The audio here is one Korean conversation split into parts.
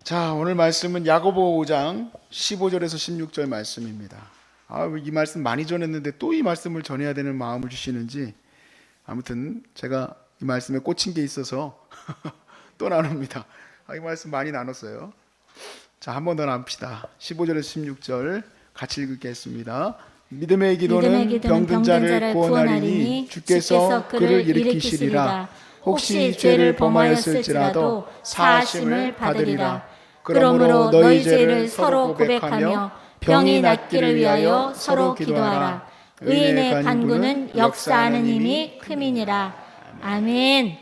자, 오늘 말씀은 야고보 5장 15절에서 16절 말씀입니다. 이 말씀 많이 전했는데 또 이 말씀을 전해야 되는 마음을 주시는지 아무튼 제가 이 말씀에 꽂힌 게 있어서 또 나눕니다. 이 말씀 많이 나눴어요. 자, 한 번 더 나눕시다. 15절에서 16절 같이 읽겠습니다. 믿음의 기도는 병든 자를 구원하리니 주께서 그를 일으키시리라. 혹시 죄를 범하였을지라도 사하심을 받으리라. 그러므로 너희 죄를 서로 고백하며 병이 낫기를 위하여 서로 기도하라. 의인의 간구는 역사하는 힘이 큼이니라. 아멘.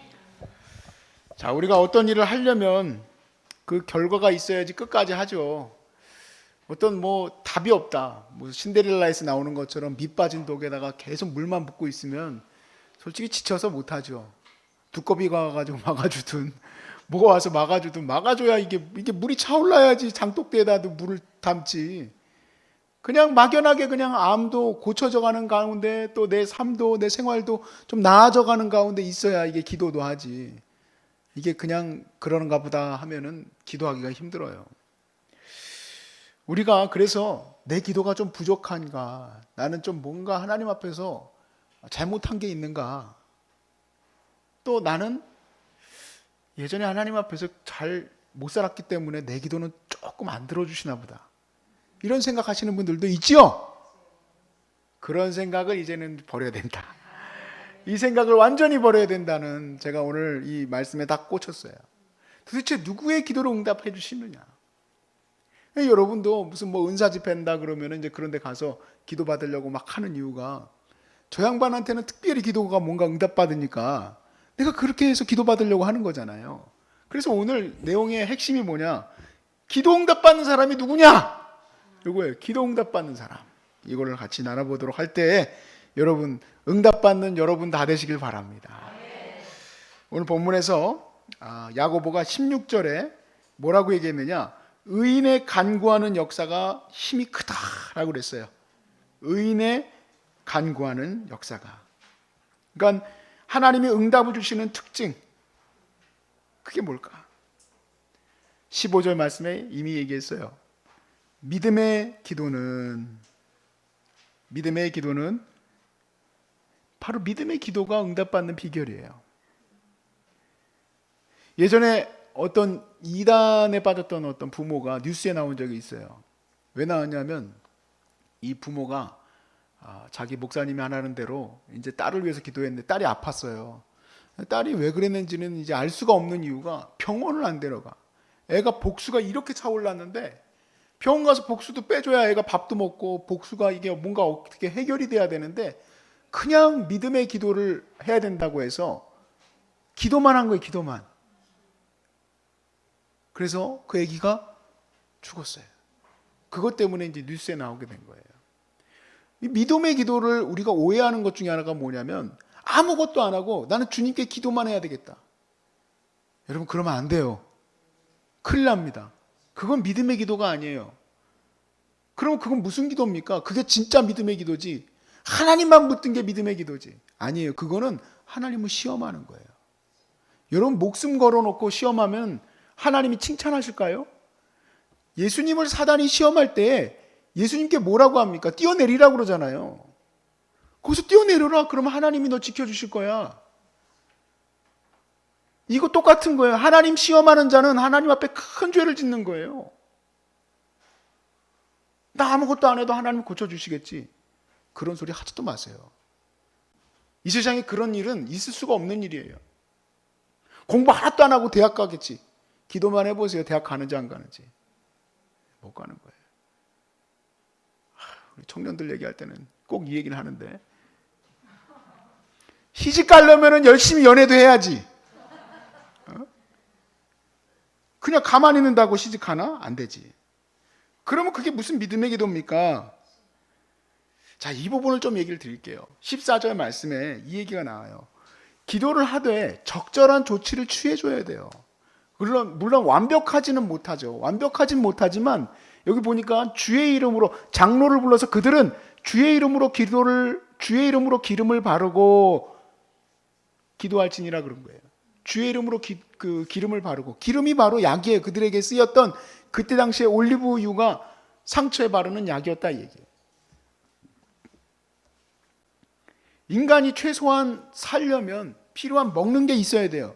자, 우리가 어떤 일을 하려면 그 결과가 있어야지 끝까지 하죠. 어떤 답이 없다, 신데렐라에서 나오는 것처럼 밑 빠진 독에다가 계속 물만 붓고 있으면 솔직히 지쳐서 못하죠. 두꺼비가 와가지고 막아주든 뭐가 와서 막아주든 막아줘야 이게 물이 차올라야지 장독대에다도 물을 담지. 그냥 막연하게 그냥 암도 고쳐져 가는 가운데 또 내 삶도 내 생활도 좀 나아져 가는 가운데 있어야 이게 기도도 하지. 이게 그냥 그러는가 보다 하면은 기도하기가 힘들어요. 우리가 그래서 내 기도가 좀 부족한가, 나는 좀 뭔가 하나님 앞에서 잘못한 게 있는가, 또 나는 예전에 하나님 앞에서 잘 못 살았기 때문에 내 기도는 조금 안 들어주시나 보다, 이런 생각하시는 분들도 있지요. 그런 생각을 이제는 버려야 된다. 이 생각을 완전히 버려야 된다는, 제가 오늘 이 말씀에 다 꽂혔어요. 도대체 누구의 기도를 응답해 주시느냐. 여러분도 무슨 은사 집회한다 그러면 이제 그런 데 가서 기도 받으려고 막 하는 이유가, 저 양반한테는 특별히 기도가 뭔가 응답받으니까 내가 그렇게 해서 기도 받으려고 하는 거잖아요. 그래서 오늘 내용의 핵심이 뭐냐? 기도 응답받는 사람이 누구냐? 이거예요. 기도 응답받는 사람. 이거를 같이 나눠보도록 할 때 여러분, 응답받는 여러분 다 되시길 바랍니다. 오늘 본문에서 야고보가 16절에 뭐라고 얘기했느냐? 의인의 간구하는 역사가 힘이 크다라고 그랬어요. 의인의 간구하는 역사가. 그러니까 하나님이 응답을 주시는 특징, 그게 뭘까? 15절 말씀에 이미 얘기했어요. 믿음의 기도는 바로 믿음의 기도가 응답받는 비결이에요. 예전에 어떤 이단에 빠졌던 어떤 부모가 뉴스에 나온 적이 있어요. 왜 나왔냐면, 이 부모가 자기 목사님이 하라는 대로 이제 딸을 위해서 기도했는데 딸이 아팠어요. 딸이 왜 그랬는지는 이제 알 수가 없는 이유가, 병원을 안 데려가. 애가 복수가 이렇게 차올랐는데 병원 가서 복수도 빼줘야 애가 밥도 먹고 복수가 이게 뭔가 어떻게 해결이 돼야 되는데, 그냥 믿음의 기도를 해야 된다고 해서 기도만 한 거예요. 기도만. 그래서 그 아기가 죽었어요. 그것 때문에 이제 뉴스에 나오게 된 거예요. 이 믿음의 기도를 우리가 오해하는 것 중에 하나가 뭐냐면, 아무것도 안 하고 나는 주님께 기도만 해야 되겠다. 여러분, 그러면 안 돼요. 큰일 납니다. 그건 믿음의 기도가 아니에요. 그럼 그건 무슨 기도입니까? 그게 진짜 믿음의 기도지, 하나님만 붙든 게 믿음의 기도지 아니에요. 그거는 하나님을 시험하는 거예요. 여러분, 목숨 걸어놓고 시험하면 하나님이 칭찬하실까요? 예수님을 사단이 시험할 때 예수님께 뭐라고 합니까? 뛰어내리라고 그러잖아요. 거기서 뛰어내려라. 그러면 하나님이 너 지켜주실 거야. 이거 똑같은 거예요. 하나님 시험하는 자는 하나님 앞에 큰 죄를 짓는 거예요. 나 아무것도 안 해도 하나님 고쳐주시겠지. 그런 소리 하지도 마세요. 이 세상에 그런 일은 있을 수가 없는 일이에요. 공부 하나도 안 하고 대학 가겠지. 기도만 해보세요. 대학 가는지 안 가는지. 못 가는 거예요. 우리 청년들 얘기할 때는 꼭 이 얘기를 하는데, 시집 가려면 열심히 연애도 해야지. 그냥 가만히 있는다고 시집 가나? 안 되지. 그러면 그게 무슨 믿음의 기도입니까? 자, 이 부분을 좀 얘기를 드릴게요. 14절 말씀에 이 얘기가 나와요. 기도를 하되 적절한 조치를 취해줘야 돼요. 물론 완벽하지는 못하죠. 완벽하진 못하지만 여기 보니까 주의 이름으로 장로를 불러서 그들은 주의 이름으로 기름을 바르고 기도할지니라 그런 거예요. 주의 이름으로 기름을 바르고, 기름이 바로 약이에요. 그들에게 쓰였던 그때 당시에 올리브유가 상처에 바르는 약이었다 이 얘기예요. 인간이 최소한 살려면 필요한 먹는 게 있어야 돼요.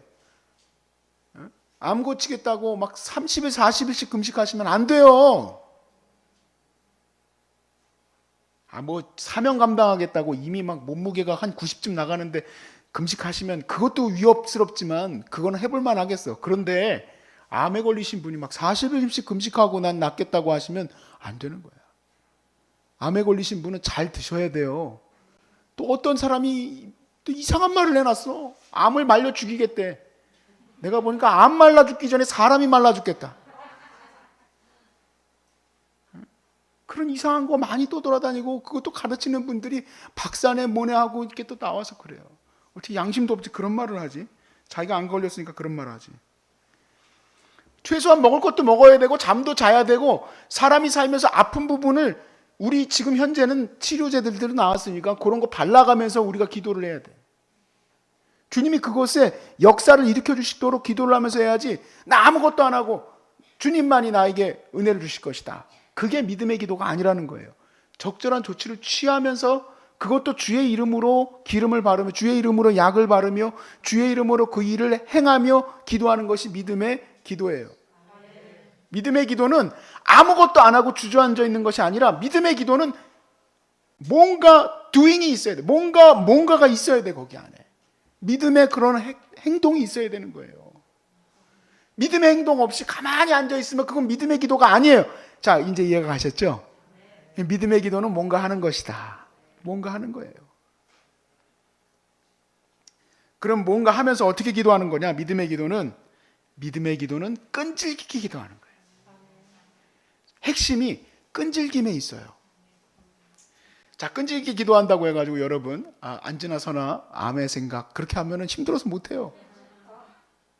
암 고치겠다고 막 30일, 40일씩 금식하시면 안 돼요. 뭐 사명 감당하겠다고 이미 막 몸무게가 한 90쯤 나가는데 금식하시면 그것도 위협스럽지만 그거는 해볼만 하겠어. 그런데 암에 걸리신 분이 막 40일씩 금식하고 난 낫겠다고 하시면 안 되는 거야. 암에 걸리신 분은 잘 드셔야 돼요. 또 어떤 사람이 또 이상한 말을 해놨어. 암을 말려 죽이겠대. 내가 보니까 암 말라 죽기 전에 사람이 말라 죽겠다. 그런 이상한 거 많이 또 돌아다니고, 그것도 가르치는 분들이 박사네 뭐네 하고 이렇게 또 나와서 그래요. 어떻게 양심도 없지 그런 말을 하지? 자기가 안 걸렸으니까 그런 말을 하지. 최소한 먹을 것도 먹어야 되고 잠도 자야 되고, 사람이 살면서 아픈 부분을 우리 지금 현재는 치료제들도 나왔으니까 그런 거 발라가면서 우리가 기도를 해야 돼. 주님이 그것에 역사를 일으켜 주시도록 기도를 하면서 해야지, 나 아무것도 안 하고 주님만이 나에게 은혜를 주실 것이다, 그게 믿음의 기도가 아니라는 거예요. 적절한 조치를 취하면서, 그것도 주의 이름으로 기름을 바르며 주의 이름으로 약을 바르며 주의 이름으로 그 일을 행하며 기도하는 것이 믿음의 기도예요. 믿음의 기도는 아무것도 안 하고 주저앉아 있는 것이 아니라, 믿음의 기도는 뭔가 doing이 있어야 돼. 뭔가가 있어야 돼. 거기 안에 믿음의 그런 행동이 있어야 되는 거예요. 믿음의 행동 없이 가만히 앉아 있으면 그건 믿음의 기도가 아니에요. 자, 이제 이해가 가셨죠? 믿음의 기도는 뭔가 하는 것이다. 뭔가 하는 거예요. 그럼 뭔가 하면서 어떻게 기도하는 거냐? 믿음의 기도는 끈질기게 기도하는 거예요. 핵심이 끈질김에 있어요. 자, 끈질기게 기도한다고 해가지고 여러분 앉으나 서나 암의 생각 그렇게 하면은 힘들어서 못해요.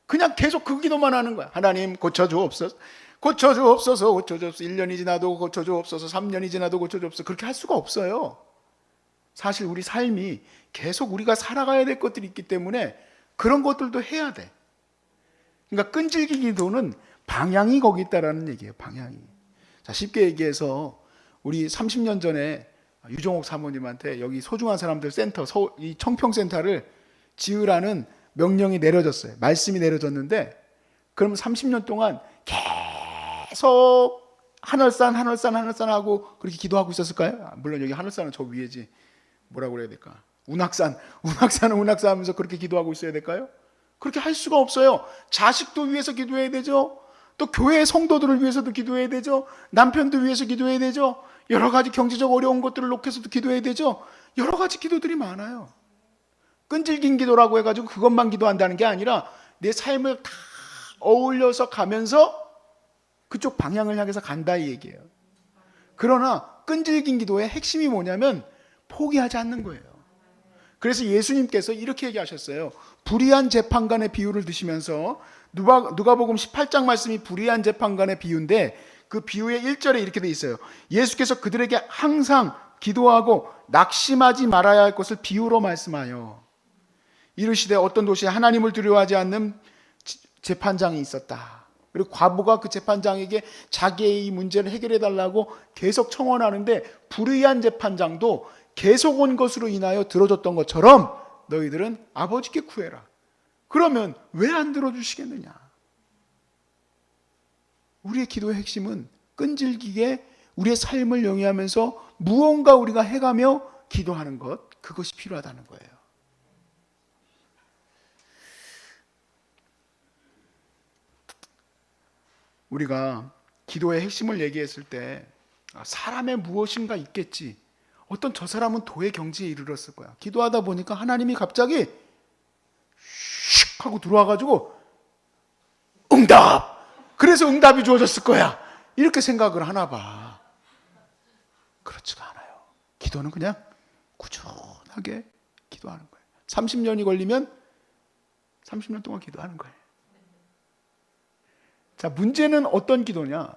그냥 계속 그 기도만 하는 거야. 하나님 고쳐주옵소서, 고쳐주옵소서, 고쳐주옵소서. 1년이 지나도 고쳐주옵소서, 3년이 지나도 고쳐주옵소서. 그렇게 할 수가 없어요. 사실 우리 삶이 계속 우리가 살아가야 될 것들이 있기 때문에 그런 것들도 해야 돼. 그러니까 끈질기 기도는 방향이 거기 있다라는 얘기예요. 방향이. 자, 쉽게 얘기해서 우리 30년 전에 유종옥 사모님한테 여기 소중한 사람들 센터, 이 청평센터를 지으라는 명령이 내려졌어요. 말씀이 내려졌는데, 그럼 30년 동안 계속 하늘산 하고 그렇게 기도하고 있었을까요? 물론 여기 하늘산은 저 위에지. 뭐라고 그래야 될까? 운악산 하면서 그렇게 기도하고 있어야 될까요? 그렇게 할 수가 없어요. 자식도 위해서 기도해야 되죠. 또 교회 성도들을 위해서도 기도해야 되죠. 남편도 위해서 기도해야 되죠. 여러 가지 경제적 어려운 것들을 놓고서도 기도해야 되죠. 여러 가지 기도들이 많아요. 끈질긴 기도라고 해가지고 그것만 기도한다는 게 아니라 내 삶을 다 어울려서 가면서 그쪽 방향을 향해서 간다 이 얘기예요. 그러나 끈질긴 기도의 핵심이 뭐냐면 포기하지 않는 거예요. 그래서 예수님께서 이렇게 얘기하셨어요. 불의한 재판관의 비유를 드시면서, 누가복음 18장 말씀이 불의한 재판관의 비유인데, 그 비유의 1절에 이렇게 돼 있어요. 예수께서 그들에게 항상 기도하고 낙심하지 말아야 할 것을 비유로 말씀하여 이르시되, 어떤 도시에 하나님을 두려워하지 않는 재판장이 있었다. 그리고 과부가 그 재판장에게 자기의 이 문제를 해결해 달라고 계속 청원하는데, 불의한 재판장도 계속 온 것으로 인하여 들어줬던 것처럼 너희들은 아버지께 구해라. 그러면 왜 안 들어주시겠느냐? 우리의 기도의 핵심은 끈질기게 우리의 삶을 영위하면서 무언가 우리가 해가며 기도하는 것, 그것이 필요하다는 거예요. 우리가 기도의 핵심을 얘기했을 때 사람의 무엇인가 있겠지, 어떤 저 사람은 도의 경지에 이르렀을 거야. 기도하다 보니까 하나님이 갑자기 슉 하고 들어와가지고 응답! 그래서 응답이 주어졌을 거야. 이렇게 생각을 하나 봐. 그렇지가 않아요. 기도는 그냥 꾸준하게 기도하는 거예요. 30년이 걸리면 30년 동안 기도하는 거예요. 자, 문제는 어떤 기도냐?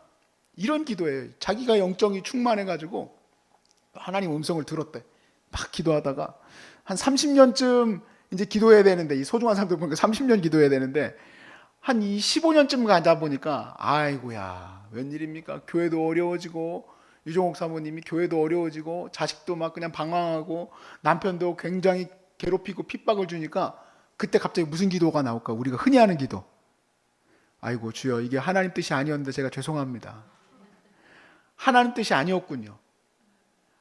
이런 기도예요. 자기가 영적이 충만해가지고 하나님 음성을 들었대. 막 기도하다가 한 30년쯤 이제 기도해야 되는데, 이 소중한 사람들 보니까 30년 기도해야 되는데, 한 이 15년쯤 가다 보니까, 아이고야, 웬일입니까? 교회도 어려워지고, 유종옥 사모님이 교회도 어려워지고, 자식도 막 그냥 방황하고, 남편도 굉장히 괴롭히고 핍박을 주니까, 그때 갑자기 무슨 기도가 나올까? 우리가 흔히 하는 기도. 아이고, 주여, 이게 하나님 뜻이 아니었는데 제가 죄송합니다. 하나님 뜻이 아니었군요.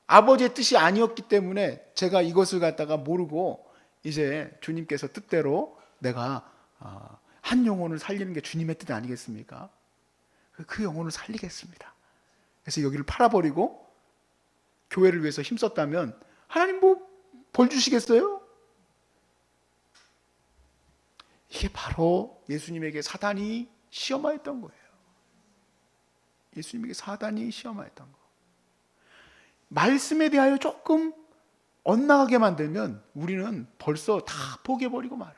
아버지의 뜻이 아니었기 때문에 제가 이것을 갖다가 모르고 이제 주님께서 뜻대로 내가 한 영혼을 살리는 게 주님의 뜻 아니겠습니까? 그 영혼을 살리겠습니다. 그래서 여기를 팔아버리고 교회를 위해서 힘썼다면 하나님 뭐 벌 주시겠어요? 이게 바로 예수님에게 사단이 시험하였던 거예요. 예수님에게 사단이 시험하였던 거. 말씀에 대하여 조금 엇나가게 만들면 우리는 벌써 다 포기해버리고 말아.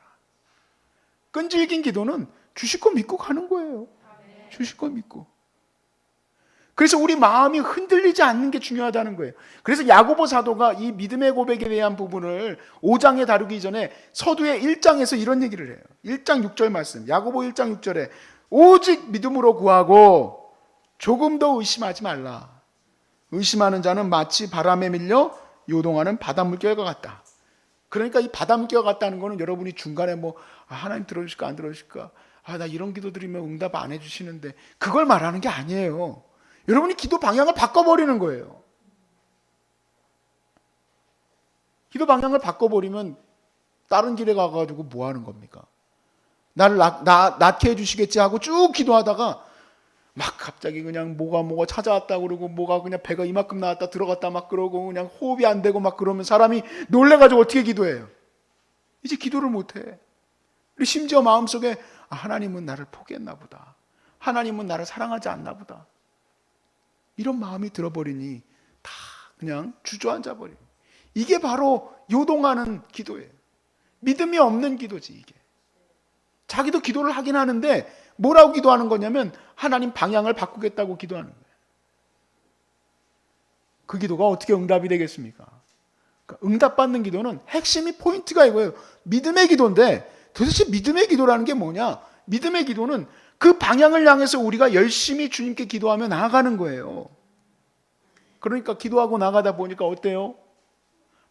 끈질긴 기도는 주실 거 믿고 가는 거예요. 주실 거 믿고. 그래서 우리 마음이 흔들리지 않는 게 중요하다는 거예요. 그래서 야고보 사도가 이 믿음의 고백에 대한 부분을 5장에 다루기 전에 서두의 1장에서 이런 얘기를 해요. 1장 6절 말씀. 야고보 1장 6절에 오직 믿음으로 구하고 조금 더 의심하지 말라. 의심하는 자는 마치 바람에 밀려 요동하는 바닷물결과 같다. 그러니까 이 바닷물결 같다는 거는 여러분이 중간에 뭐 하나님 들어주실까 안 들어주실까, 나 이런 기도 드리면 응답 안 해주시는데, 그걸 말하는 게 아니에요. 여러분이 기도 방향을 바꿔버리는 거예요. 기도 방향을 바꿔버리면 다른 길에 가가지고 뭐 하는 겁니까? 나를 낫게 해주시겠지 하고 쭉 기도하다가 막 갑자기 그냥 뭐가 찾아왔다 그러고, 뭐가 그냥 배가 이만큼 나왔다 들어갔다 막 그러고, 그냥 호흡이 안 되고 막 그러면 사람이 놀래가지고 어떻게 기도해요? 이제 기도를 못해. 그리고 심지어 마음속에 하나님은 나를 포기했나 보다, 하나님은 나를 사랑하지 않나 보다, 이런 마음이 들어버리니 다 그냥 주저앉아 버려요. 이게 바로 요동하는 기도예요. 믿음이 없는 기도지. 이게 자기도 기도를 하긴 하는데 뭐라고 기도하는 거냐면 하나님 방향을 바꾸겠다고 기도하는 거예요. 그 기도가 어떻게 응답이 되겠습니까? 그러니까 응답받는 기도는 핵심이, 포인트가 이거예요. 믿음의 기도인데 도대체 믿음의 기도라는 게 뭐냐? 믿음의 기도는 그 방향을 향해서 우리가 열심히 주님께 기도하며 나아가는 거예요. 그러니까 기도하고 나가다 보니까 어때요?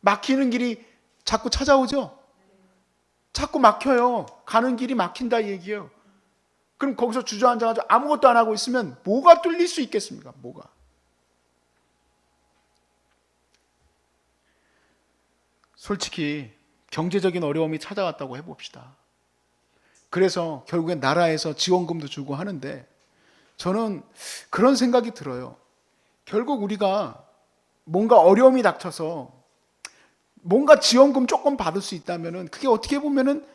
막히는 길이 자꾸 찾아오죠? 자꾸 막혀요. 가는 길이 막힌다 이 얘기예요. 그럼 거기서 주저앉아가지고 아무것도 안 하고 있으면 뭐가 뚫릴 수 있겠습니까? 뭐가? 솔직히 경제적인 어려움이 찾아왔다고 해봅시다. 그래서 결국엔 나라에서 지원금도 주고 하는데, 저는 그런 생각이 들어요. 결국 우리가 뭔가 어려움이 닥쳐서 뭔가 지원금 조금 받을 수 있다면은 그게 어떻게 보면은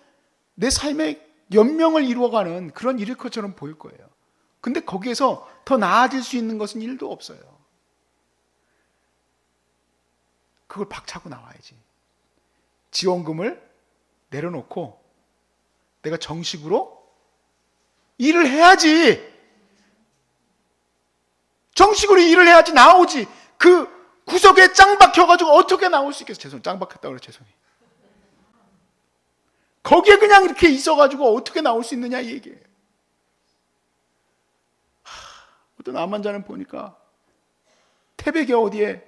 내 삶의 연명을 이루어가는 그런 일일 것처럼 보일 거예요. 근데 거기에서 더 나아질 수 있는 것은 일도 없어요. 그걸 박차고 나와야지. 지원금을 내려놓고 내가 정식으로 일을 해야지. 정식으로 일을 해야지 나오지. 그 구석에 짱 박혀가지고 어떻게 나올 수 있겠어? 죄송, 짱 박혔다고 그래, 죄송해요. 거기에 그냥 이렇게 있어가지고 어떻게 나올 수 있느냐 이 얘기예요. 어떤 암환자는 보니까 태백이 어디에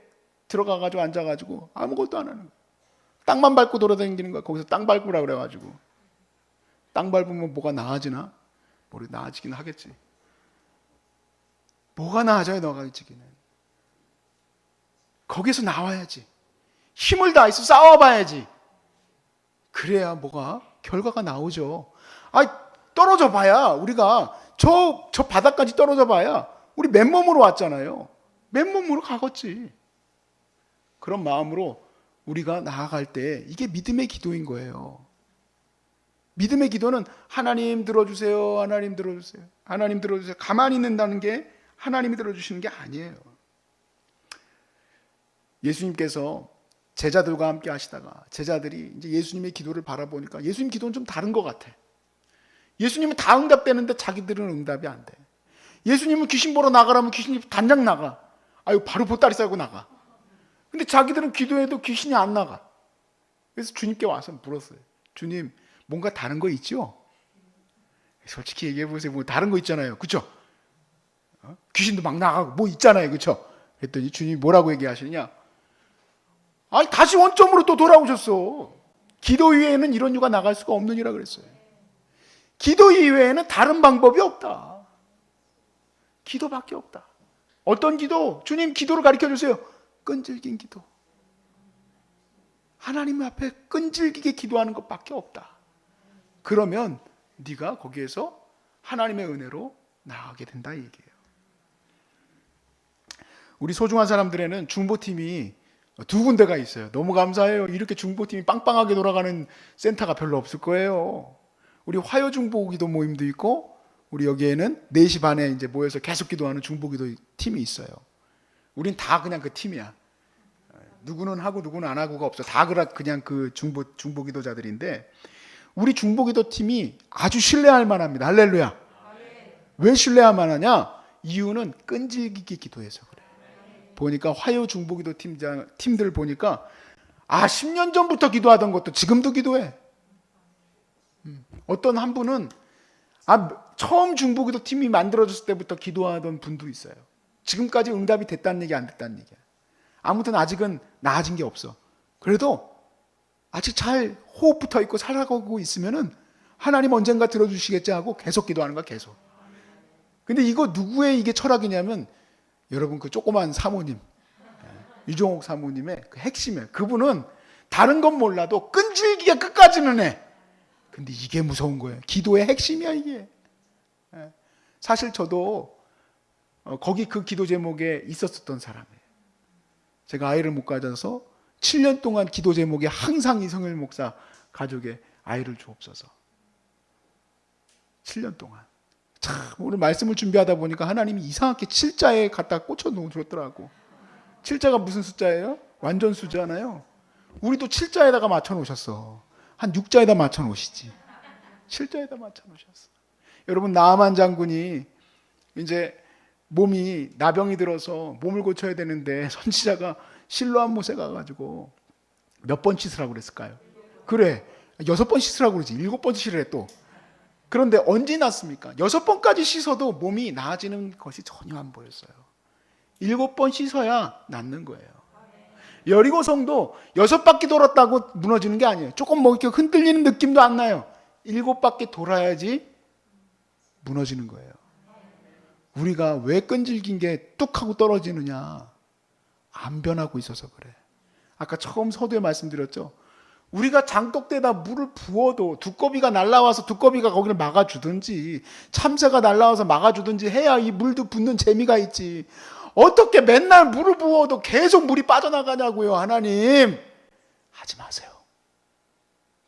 들어가가지고 앉아가지고 아무것도 안 하는 거예요. 땅만 밟고 돌아다니는 거야. 거기서 땅 밟으라 그래가지고. 땅 밟으면 뭐가 나아지나? 모르겠, 나아지긴 하겠지. 뭐가 나아져요, 나아지기는. 거기서 나와야지. 힘을 다해서 싸워봐야지. 그래야 뭐가 결과가 나오죠. 떨어져 봐야, 우리가 저 바닥까지 떨어져 봐야 우리 맨몸으로 왔잖아요. 맨몸으로 가겠지. 그런 마음으로 우리가 나아갈 때 이게 믿음의 기도인 거예요. 믿음의 기도는 하나님 들어주세요, 하나님 들어주세요, 하나님 들어주세요. 가만히 있는다는 게 하나님이 들어주시는 게 아니에요. 예수님께서 제자들과 함께 하시다가 제자들이 이제 예수님의 기도를 바라보니까 예수님 기도는 좀 다른 것 같아. 예수님은 다 응답되는데 자기들은 응답이 안 돼. 예수님은 귀신 보러 나가라면 귀신이 단장 나가. 바로 보따리 싸고 나가. 근데 자기들은 기도해도 귀신이 안 나가. 그래서 주님께 와서 물었어요. 주님, 뭔가 다른 거 있죠? 솔직히 얘기해 보세요. 뭐 다른 거 있잖아요. 그쵸? 귀신도 막 나가고 뭐 있잖아요. 그쵸? 그랬더니 주님이 뭐라고 얘기하시느냐? 아니, 다시 원점으로 또 돌아오셨어. 기도 이외에는 이런 유가 나갈 수가 없느니라 그랬어요. 기도 이외에는 다른 방법이 없다. 기도밖에 없다. 어떤 기도? 주님 기도를 가르쳐 주세요. 끈질긴 기도. 하나님 앞에 끈질기게 기도하는 것밖에 없다. 그러면 네가 거기에서 하나님의 은혜로 나아가게 된다 이 얘기예요. 우리 소중한 사람들에는 중보팀이 두 군데가 있어요. 너무 감사해요. 이렇게 중보팀이 빵빵하게 돌아가는 센터가 별로 없을 거예요. 우리 화요 중보기도 모임도 있고, 우리 여기에는 4시 반에 이제 모여서 계속 기도하는 중보기도 팀이 있어요. 우린 다 그냥 그 팀이야. 누구는 하고 누구는 안 하고가 없어. 다 그냥 그 중보기도자들인데, 우리 중보기도 팀이 아주 신뢰할 만합니다. 할렐루야. 왜 신뢰할 만하냐? 이유는 끈질기게 기도해서 그래. 보니까 화요 중보기도 팀들 보니까 10년 전부터 기도하던 것도 지금도 기도해. 어떤 한 분은 처음 중보기도 팀이 만들어졌을 때부터 기도하던 분도 있어요. 지금까지 응답이 됐다는 얘기 안 됐다는 얘기야. 아무튼 아직은 나아진 게 없어. 그래도 아직 잘 호흡 붙어 있고 살아가고 있으면은 하나님 언젠가 들어주시겠지 하고 계속 기도하는 거야, 계속. 근데 이거 누구의 이게 철학이냐면, 여러분 그 조그만 사모님, 유종옥 사모님의 그 핵심이에요. 그분은 다른 건 몰라도 끈질기게 끝까지는 해. 근데 이게 무서운 거예요. 기도의 핵심이야 이게. 사실 저도 거기 그 기도 제목에 있었던 사람이에요. 제가 아이를 못 가져서 7년 동안 기도 제목에 항상 이성일 목사 가족에 아이를 주옵소서. 7년 동안. 참 오늘 말씀을 준비하다 보니까 하나님이 이상하게 7자에 갖다 꽂혀 놓으셨더라고. 7자가 무슨 숫자예요? 완전 수잖아요. 우리도 7자에다가 맞춰 놓으셨어. 한 6자에다 맞춰 놓으시지. 7자에다 맞춰 놓으셨어. 여러분, 나아만 장군이 이제 몸이 나병이 들어서 몸을 고쳐야 되는데 선지자가 실로암 못에 가가지고 몇 번 씻으라고 그랬을까요? 그래, 6번 씻으라고 그러지. 7번 씻으래 또. 그런데 언제 낫습니까? 6번까지 씻어도 몸이 나아지는 것이 전혀 안 보였어요. 7번 씻어야 낫는 거예요. 여리고성도 6바퀴 돌았다고 무너지는 게 아니에요. 조금 뭐 이렇게 흔들리는 느낌도 안 나요. 7바퀴 돌아야지 무너지는 거예요. 우리가 왜 끈질긴 게 뚝 하고 떨어지느냐? 안 변하고 있어서 그래. 아까 처음 서두에 말씀드렸죠. 우리가 장독대에다 물을 부어도 두꺼비가 날라와서 두꺼비가 거기를 막아주든지 참새가 날라와서 막아주든지 해야 이 물도 붓는 재미가 있지. 어떻게 맨날 물을 부어도 계속 물이 빠져나가냐고요. 하나님, 하지 마세요.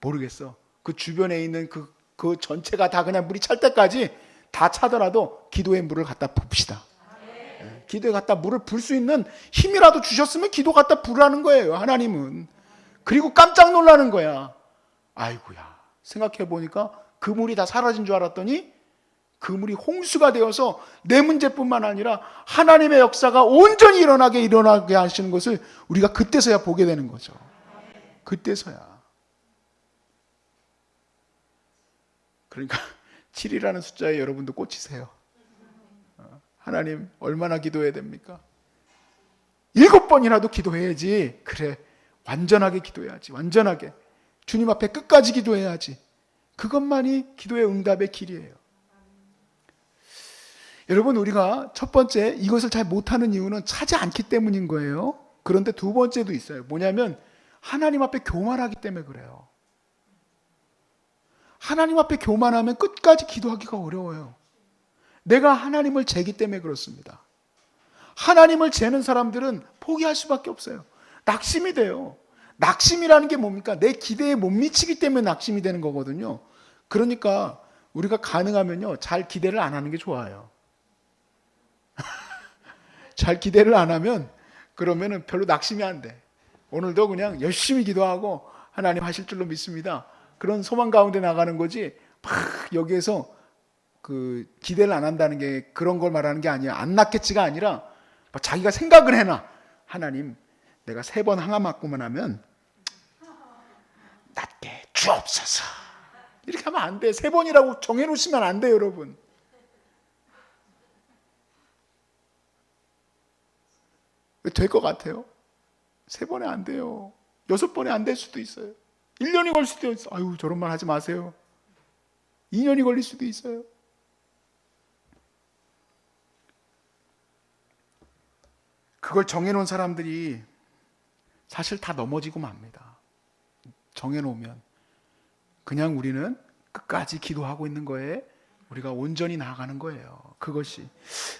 모르겠어. 그 주변에 있는 그 전체가 다 그냥 물이 찰 때까지 다 차더라도 기도에 물을 갖다 붓시다. 기도에 갖다 물을 불 수 있는 힘이라도 주셨으면 기도 갖다 부으라는 거예요. 하나님은. 그리고 깜짝 놀라는 거야. 아이고야, 생각해 보니까 그 물이 다 사라진 줄 알았더니 그 물이 홍수가 되어서 내 문제뿐만 아니라 하나님의 역사가 온전히 일어나게 하시는 것을 우리가 그때서야 보게 되는 거죠. 그때서야. 그러니까 7이라는 숫자에 여러분도 꽂히세요. 하나님, 얼마나 기도해야 됩니까? 7번이라도 기도해야지. 그래, 완전하게 기도해야지. 완전하게 주님 앞에 끝까지 기도해야지. 그것만이 기도의 응답의 길이에요. 여러분, 우리가 첫 번째 이것을 잘 못하는 이유는 차지 않기 때문인 거예요. 그런데 두 번째도 있어요. 뭐냐면 하나님 앞에 교만하기 때문에 그래요. 하나님 앞에 교만하면 끝까지 기도하기가 어려워요. 내가 하나님을 재기 때문에 그렇습니다. 하나님을 재는 사람들은 포기할 수밖에 없어요. 낙심이 돼요. 낙심이라는 게 뭡니까? 내 기대에 못 미치기 때문에 낙심이 되는 거거든요. 그러니까 우리가 가능하면요, 잘 기대를 안 하는 게 좋아요. 잘 기대를 안 하면 그러면은 별로 낙심이 안 돼. 오늘도 그냥 열심히 기도하고 하나님 하실 줄로 믿습니다. 그런 소망 가운데 나가는 거지. 막 여기에서 그 기대를 안 한다는 게 그런 걸 말하는 게 아니야. 안 낫겠지가 아니라 자기가 생각을 해놔. 하나님, 내가 3번 항아 맞고만 하면 낫게 주옵소서. 이렇게 하면 안 돼. 3번이라고 정해놓으시면 안 돼요, 여러분. 될 것 같아요? 3번에 안 돼요. 6번에 안 될 수도 있어요. 1년이 걸 수도 있어요. 아유, 저런 말 하지 마세요. 2년이 걸릴 수도 있어요. 그걸 정해놓은 사람들이 사실 다 넘어지고 맙니다. 정해놓으면. 그냥 우리는 끝까지 기도하고 있는 거에 우리가 온전히 나아가는 거예요. 그것이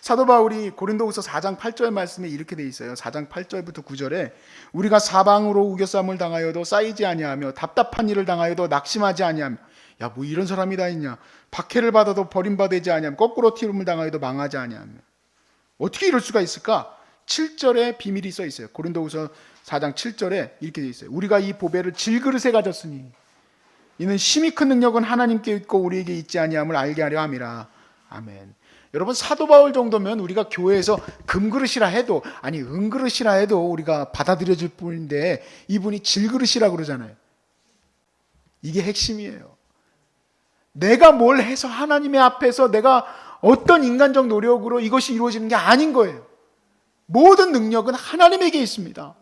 사도 바울이 고린도후서 4장 8절 말씀에 이렇게 돼 있어요. 4장 8절부터 9절에 우리가 사방으로 우겨쌈을 당하여도 쌓이지 아니하며 답답한 일을 당하여도 낙심하지 아니하며, 야, 뭐 이런 사람이 다 있냐. 박해를 받아도 버림받지 아니하며 거꾸로 튀김을 당하여도 망하지 아니하며. 어떻게 이럴 수가 있을까? 7절에 비밀이 써 있어요. 고린도후서 4장 7절에 이렇게 돼 있어요. 우리가 이 보배를 질그릇에 가졌으니 이는 심히 큰 능력은 하나님께 있고 우리에게 있지 아니함을 알게 하려 함이라. 아멘. 여러분, 사도 바울 정도면 우리가 교회에서 금그릇이라 해도, 아니 은그릇이라 해도 우리가 받아들여질 뿐인데, 이분이 질그릇이라 그러잖아요. 이게 핵심이에요. 내가 뭘 해서 하나님의 앞에서 내가 어떤 인간적 노력으로 이것이 이루어지는 게 아닌 거예요. 모든 능력은 하나님에게 있습니다.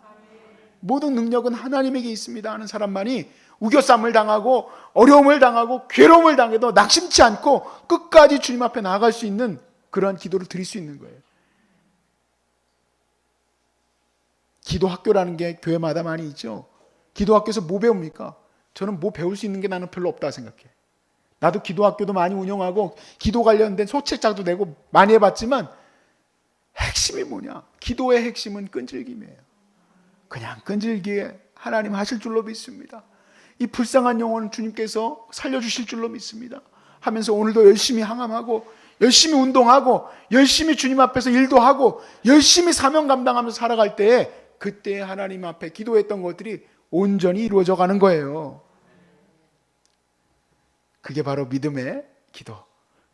모든 능력은 하나님에게 있습니다 하는 사람만이 우겨쌈을 당하고 어려움을 당하고 괴로움을 당해도 낙심치 않고 끝까지 주님 앞에 나아갈 수 있는 그런 기도를 드릴 수 있는 거예요. 기도학교라는 게 교회마다 많이 있죠. 기도학교에서 뭐 배웁니까? 저는 뭐 배울 수 있는 게 나는 별로 없다 생각해. 나도 기도학교도 많이 운영하고 기도 관련된 소책자도 내고 많이 해봤지만 핵심이 뭐냐? 기도의 핵심은 끈질김이에요. 그냥 끈질기게 하나님 하실 줄로 믿습니다. 이 불쌍한 영혼은 주님께서 살려주실 줄로 믿습니다 하면서 오늘도 열심히 항암하고 열심히 운동하고 열심히 주님 앞에서 일도 하고 열심히 사명 감당하면서 살아갈 때에 그때 하나님 앞에 기도했던 것들이 온전히 이루어져 가는 거예요. 그게 바로 믿음의 기도,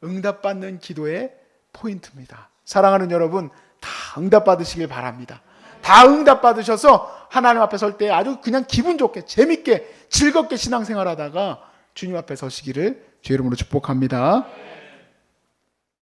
응답받는 기도의 포인트입니다. 사랑하는 여러분, 다 응답받으시길 바랍니다. 다 응답받으셔서 하나님 앞에 설 때 아주 그냥 기분 좋게 재밌게 즐겁게 신앙생활하다가 주님 앞에 서시기를 주의 이름으로 축복합니다.